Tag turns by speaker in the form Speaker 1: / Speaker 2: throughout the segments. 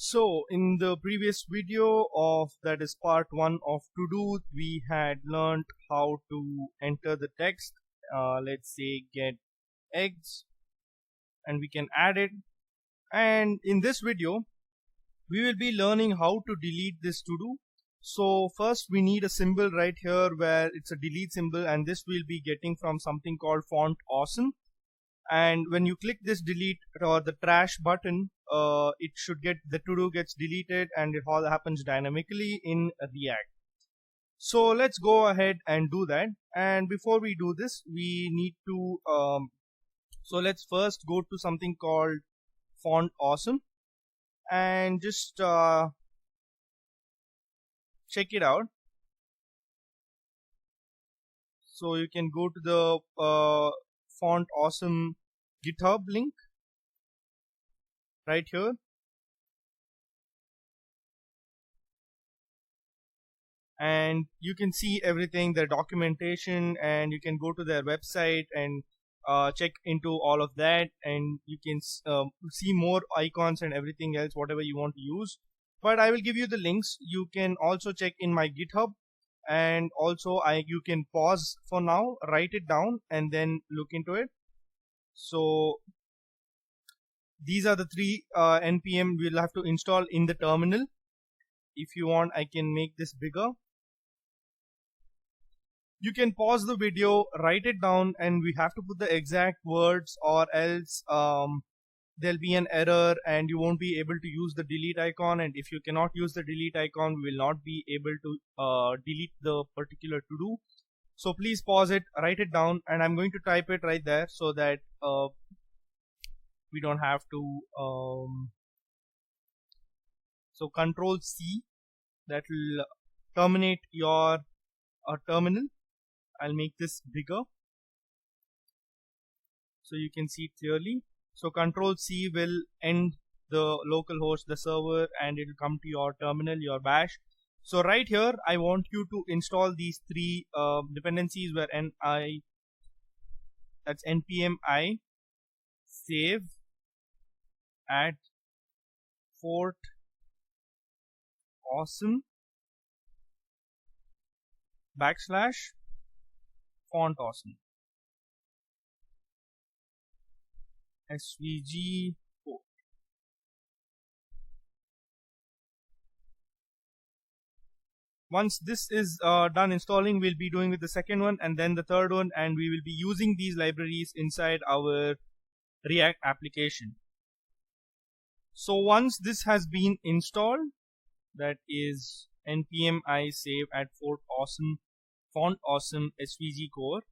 Speaker 1: So in the previous video of that is part 1 of to do, we had learned how to enter the text. Let's say get eggs, and we can add it. And in this video we will be learning how to delete this to do. So first we need a symbol right here where it's a delete symbol, and this we'll be getting from something called Font Awesome. And when you click this delete or the trash button, it should get the to do gets deleted, and it all happens dynamically in React. So let's go ahead and do that. And before we do this, we need to so let's first go to something called Font Awesome and just check it out. So you can go to the Font Awesome GitHub link right here, and you can see everything, their documentation, and you can go to their website and check into all of that, and you can see more icons and everything else, whatever you want to use. But I will give you the links. You can also check in my GitHub, and also you can pause for now, write it down, and then look into it. So these are the three npm we'll have to install in the terminal. If you want, I can make this bigger. You can pause the video, write it down, and we have to put the exact words, or else there'll be an error and you won't be able to use the delete icon. And if you cannot use the delete icon, we will not be able to delete the particular to do. So please pause it, write it down, and I'm going to type it right there so that we don't have to. So Control C, that will terminate your terminal. I'll make this bigger so you can see it clearly. So Control C will end the localhost, the server, and it will come to your terminal, your bash. So right here, I want you to install these three dependencies where that's npm I save at Fort Awesome / Font Awesome svg 4. Once this is done installing, we'll be doing with the second one and then the third one, and we will be using these libraries inside our React application. So once this has been installed, that is npm I save at Fort Awesome Font Awesome svg core,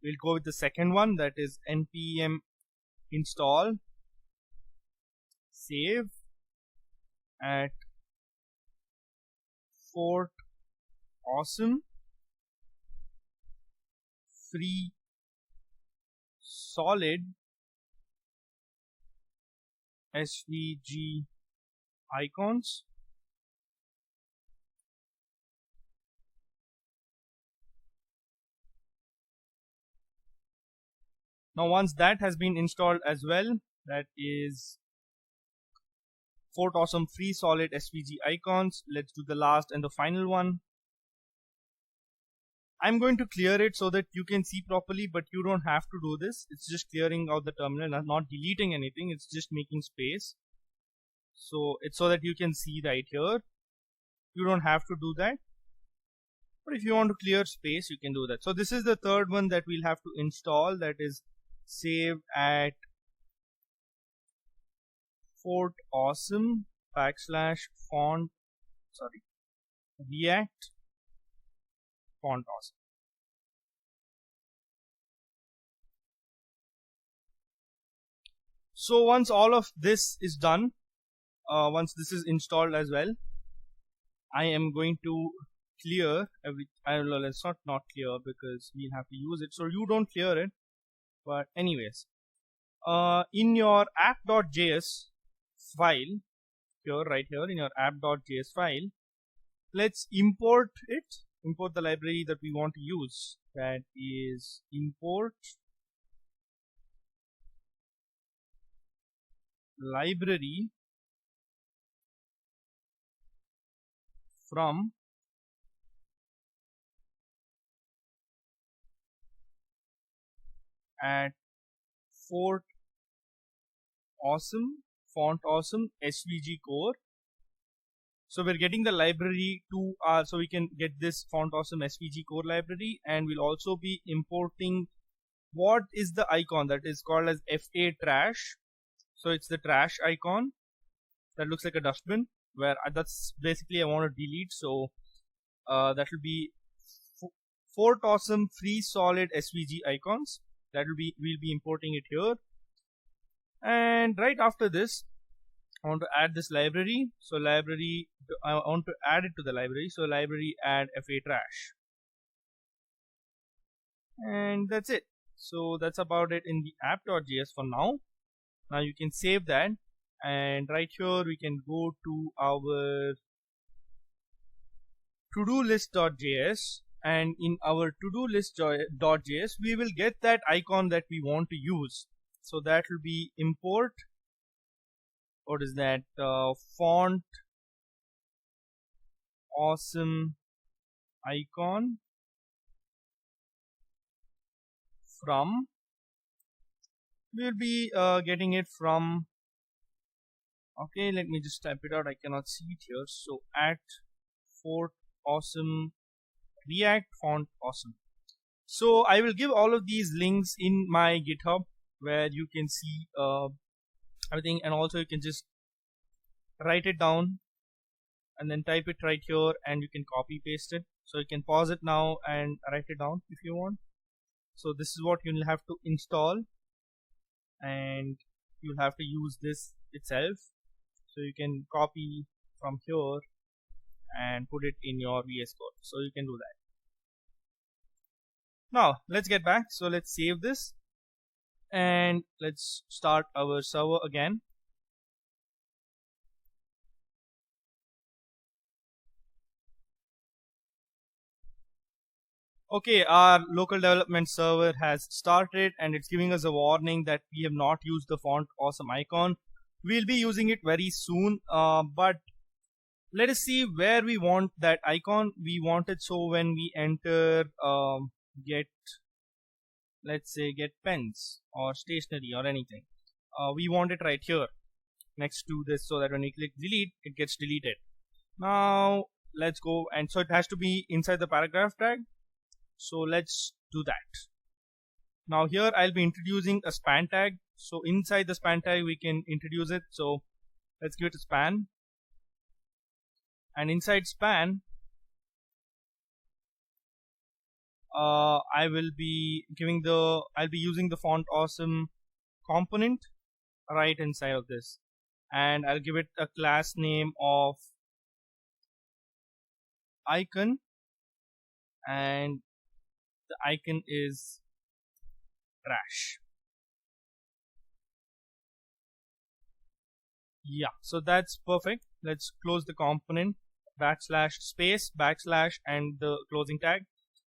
Speaker 1: we'll go with the second one, that is npm install save at Fort Awesome free solid svg icons. Now once that has been installed as well, that is Fort Awesome free solid svg icons, let's do the last and the final one. I'm going to clear it so that you can see properly, but you don't have to do this. It's just clearing out the terminal, not deleting anything. It's just making space. So it's so that you can see right here. You don't have to do that. But if you want to clear space, you can do that. So this is the third one that we'll have to install, that is save at Fort Awesome / React Font Awesome. So once all of this is done, once this is installed as well, I am going to clear let's not clear because we'll have to use it, so you don't clear it. But anyways, in your app.js file here, right here in your app.js file, let's import the library that we want to use, that is import library from at Fort Awesome, Font Awesome SVG core. So we're getting the library to so we can get this Font Awesome SVG core library, and we'll also be importing what is the icon that is called as FA trash. So it's the trash icon that looks like a dustbin, where that's basically I want to delete. So that will be Fort Awesome free solid SVG icons. That will be, we'll be importing it here. And right after this, I want to add this library. So library, I want to add it to the library. So library add FA trash. And that's it. So that's about it in the app.js for now. Now you can save that, and right here we can go to our to-do list.js, and in our to-do list.js we will get that icon that we want to use. So that will be import, what is that, font awesome icon from, we'll be getting it from, okay, let me just type it out, I cannot see it here. So at Fort Awesome React font awesome. So I will give all of these links in my GitHub, where you can see everything, and also you can just write it down and then type it right here, and you can copy paste it. So you can pause it now and write it down if you want. So this is what you'll have to install, and you'll have to use this itself. So you can copy from here and put it in your VS Code. So you can do that. Now let's get back. So let's save this and let's start our server again. Okay, our local development server has started, and it's giving us a warning that we have not used the font awesome icon. We'll be using it very soon, but let us see where we want that icon. We want it so when we enter get, let's say, get pens or stationery or anything, we want it right here next to this, so that when we click delete, it gets deleted. Now let's go, and so it has to be inside the paragraph tag. So let's do that. Now here I'll be introducing a span tag. So inside the span tag we can introduce it. So let's give it a span, and inside span I'll be using the font awesome component right inside of this, and I'll give it a class name of icon, and the icon is trash. Yeah, so that's perfect. Let's close the component, backslash space backslash and the closing tag.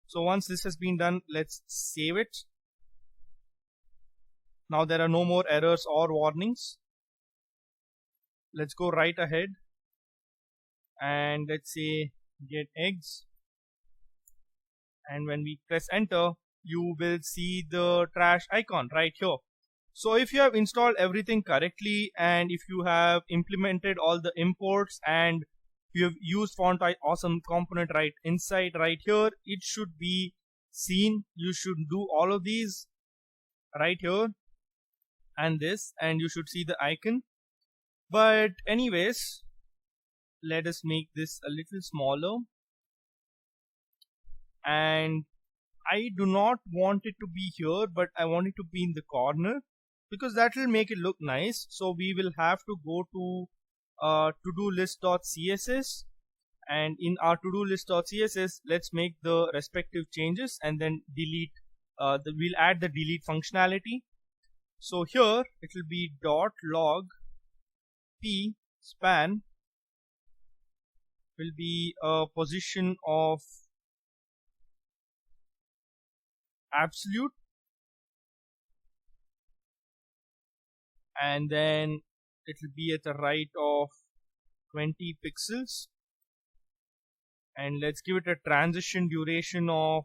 Speaker 1: So once this has been done, let's save it. Now there are no more errors or warnings. Let's go right ahead and let's say get eggs, and when we press enter, you will see the trash icon right here. So if you have installed everything correctly, and if you have implemented all the imports, and you have used font awesome component right inside right here, it should be seen. You should do all of these right here and this, and you should see the icon. But anyways, let us make this a little smaller, and I do not want it to be here, but I want it to be in the corner, because that will make it look nice. So we will have to go to to-do list.css, and in our to-do list.css, let's make the respective changes and then delete. We'll add the delete functionality. So here it will be .log p span will be a position of absolute, and then it will be at the right of 20 pixels, and let's give it a transition duration of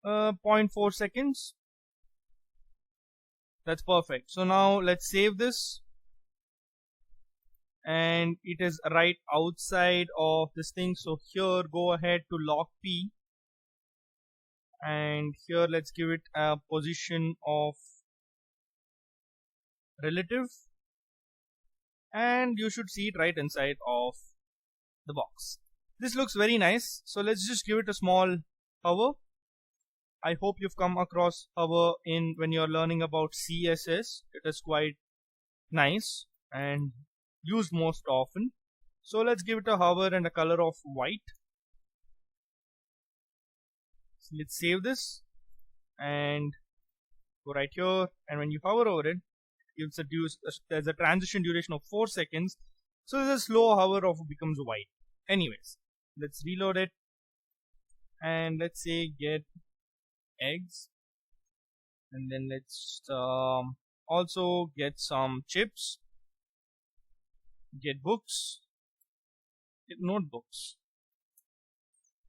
Speaker 1: 0.4 seconds. That's perfect. So now let's save this, and it is right outside of this thing. So here, go ahead to lock P, and here let's give it a position of relative, and you should see it right inside of the box. This looks very nice. So let's just give it a small hover. I hope you've come across hover in when you're learning about CSS. It is quite nice and used most often. So let's give it a hover and a color of white. So let's save this and go right here, and when you hover over it, gives there's a transition duration of 4 seconds. So there's a slow hover of becomes white. Anyways, let's reload it, and let's say get eggs, and then let's also get some chips, get books, get notebooks.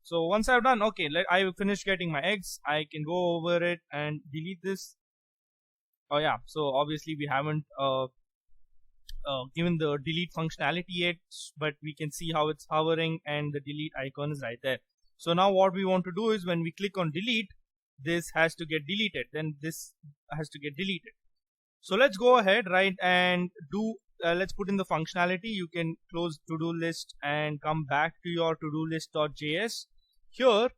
Speaker 1: So once I've done, okay, I finished getting my eggs, I can go over it and delete this. Oh yeah, so obviously we haven't given the delete functionality yet, but we can see how it's hovering and the delete icon is right there. So now what we want to do is when we click on delete, this has to get deleted, then this has to get deleted. So let's go ahead, right, and do let's put in the functionality. You can close to-do list and come back to your to-do list.js. Here,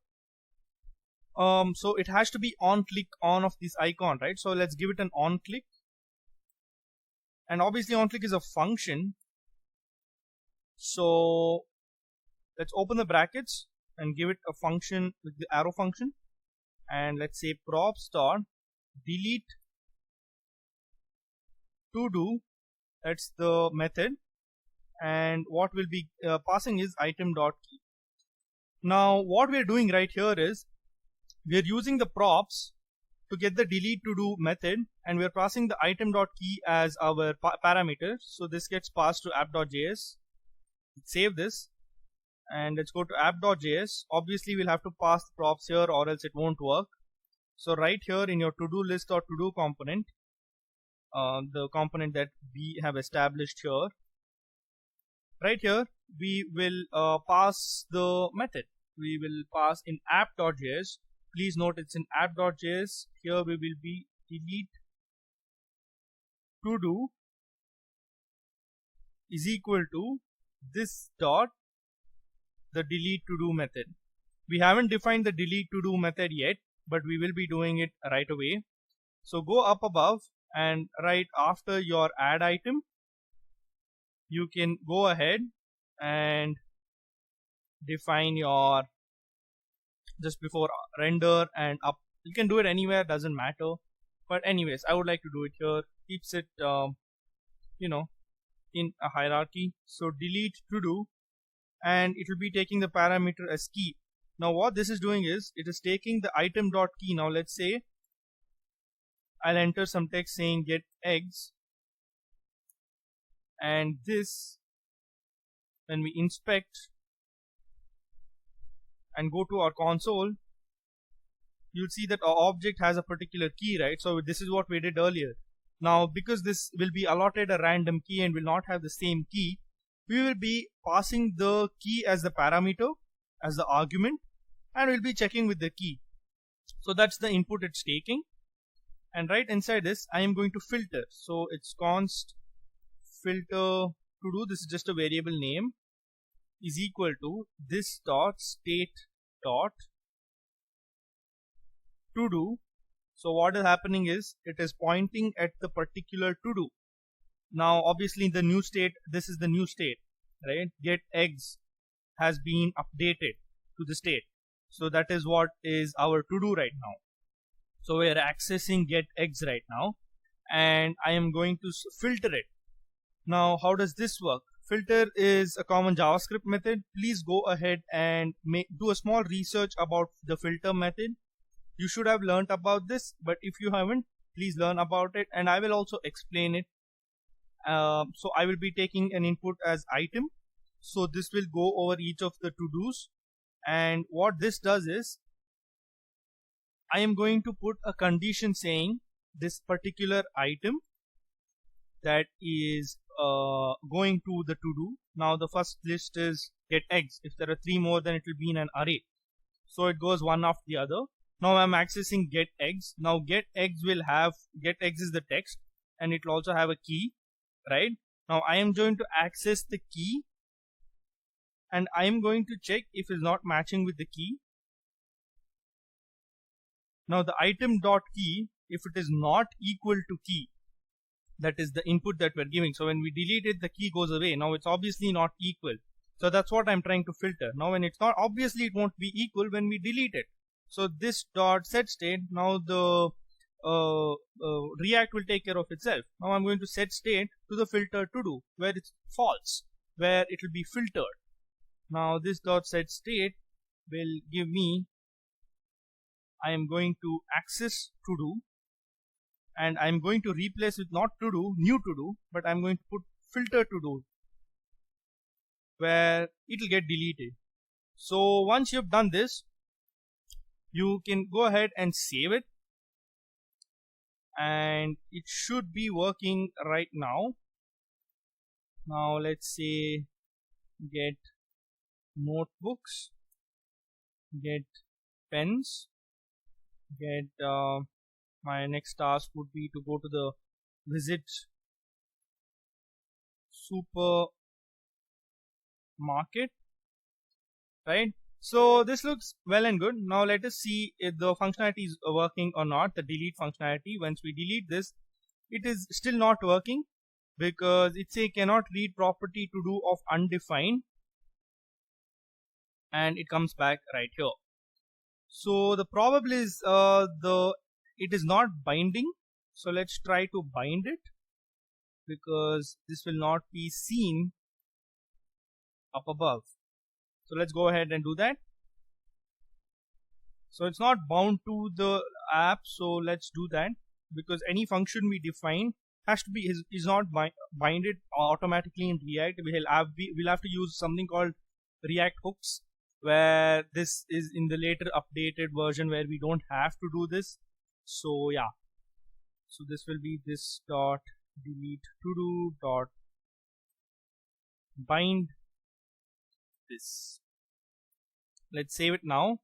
Speaker 1: so it has to be on click on of this icon, right? So let's give it an on click, and obviously on click is a function. So let's open the brackets and give it a function with the arrow function, and let's say props dot delete to do. That's the method, and what we'll be passing is item dot key. Now what we're doing right here is we're using the props to get the delete to do method, and we're passing the item dot key as our parameter. So this gets passed to app.js. Save this, and let's go to app.js. Obviously we'll have to pass the props here or else it won't work. So right here in your to-do list or to-do component, the component that we have established here, right here we will pass the method. We will pass in app.js. Please note it's in app.js. Here we will be delete to do is equal to this dot the delete to do method. We haven't defined the delete to do method yet, but we will be doing it right away. So go up above, and right after your add item, you can go ahead and define your just before render and up. You can do it anywhere, doesn't matter, but anyways I would like to do it here. Keeps it in a hierarchy. So delete to do, and it will be taking the parameter as key. Now what this is doing is it is taking the item dot key. Now let's say I'll enter some text saying get eggs, and this, when we inspect and go to our console, you'll see that our object has a particular key, right? So this is what we did earlier. Now because this will be allotted a random key and will not have the same key, we will be passing the key as the parameter, as the argument, and we'll be checking with the key. So that's the input it's taking, and right inside this I am going to filter. So it's const filter to do, this is just a variable name, is equal to this dot state dot to do. So what is happening is it is pointing at the particular to do. Now obviously the new state, this is the new state, right? Get eggs has been updated to the state. So that is what is our to do right now. So we are accessing get eggs right now, and I am going to filter it. Now how does this work? Filter is a common JavaScript method. Please go ahead and do a small research about the filter method. You should have learned about this, but if you haven't, please learn about it, and I will also explain it So I will be taking an input as item. So this will go over each of the to-dos, and what this does is I am going to put a condition saying this particular item that is going to the to-do. Now the first list is get eggs. If there are 3 more, then it will be in an array. So it goes one after the other. Now I'm accessing get eggs. Now get eggs will have, get eggs is the text, and it will also have a key, right? Now I am going to access the key, and I am going to check if it's not matching with the key. Now the item dot key, if it is not equal to key, that is the input that we're giving. So when we delete it, the key goes away. Now it's obviously not equal. So that's what I'm trying to filter. Now when it's not, obviously it won't be equal when we delete it. So this dot set state, now the React will take care of itself. Now I'm going to set state to the filter to do, where it's false, where it will be filtered. Now this dot set state will give me, I am going to access to do, and I'm going to replace with not to do, new to do, but I'm going to put filter to do, where it will get deleted. So once you've done this, you can go ahead and save it, and it should be working right now. Now let's say get notebooks, get pens, get my next task would be to go to the visit supermarket, right? So this looks well and good. Now let us see if the functionality is working or not, the delete functionality. Once we delete this, it is still not working because it say cannot read property to do of undefined, and it comes back right here. So the problem is it is not binding. So let's try to bind it, because this will not be seen up above. So let's go ahead and do that. So it's not bound to the app, so let's do that, because any function we define has to be is not binded automatically in React. We'll have to use something called React hooks, where this is in the later updated version where we don't have to do this. So yeah, so this will be this dot delete to do dot bind this. Let's save it now,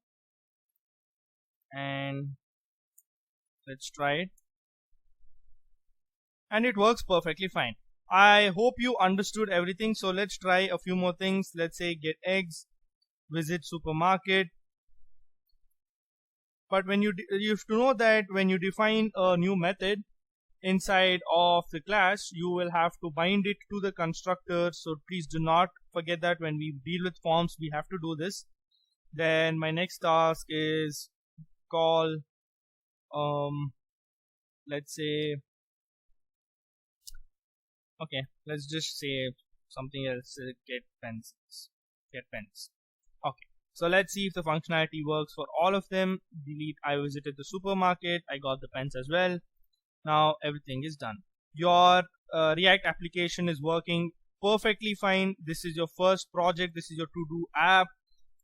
Speaker 1: and let's try it, and it works perfectly fine. I hope you understood everything. So let's try a few more things. Let's say get eggs, visit supermarket. But when you have to know that when you define a new method inside of the class, you will have to bind it to the constructor. So please do not forget that when we deal with forms, we have to do this. Then my next task is call let's say, okay, let's just say something else. Get pens. Okay, so let's see if the functionality works for all of them. Delete, I visited the supermarket, I got the pens as well. Now everything is done. Your React application is working perfectly fine. This is your first project, this is your to-do app,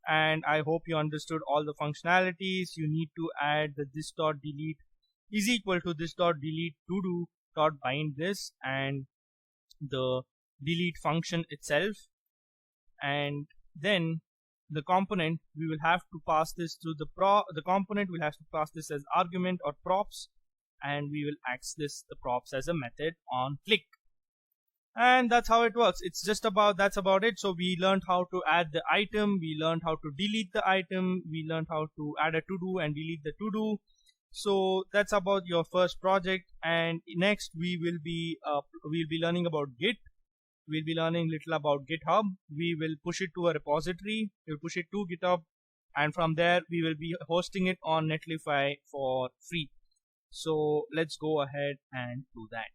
Speaker 1: and I hope you understood all the functionalities. You need to add the this dot delete is equal to this dot delete to do dot bind this, and the delete function itself, and then the component we will have to pass this to the component will have to pass this as argument or props, and we will access the props as a method on click. And that's how it works. It's just about, that's about it. So we learned how to add the item, we learned how to delete the item, we learned how to add a to do and delete the to do. So that's about your first project. And next we will be we'll be learning about Git. We'll be learning little about GitHub. We will push it to a repository, we'll push it to GitHub, and from there we will be hosting it on Netlify for free. So let's go ahead and do that.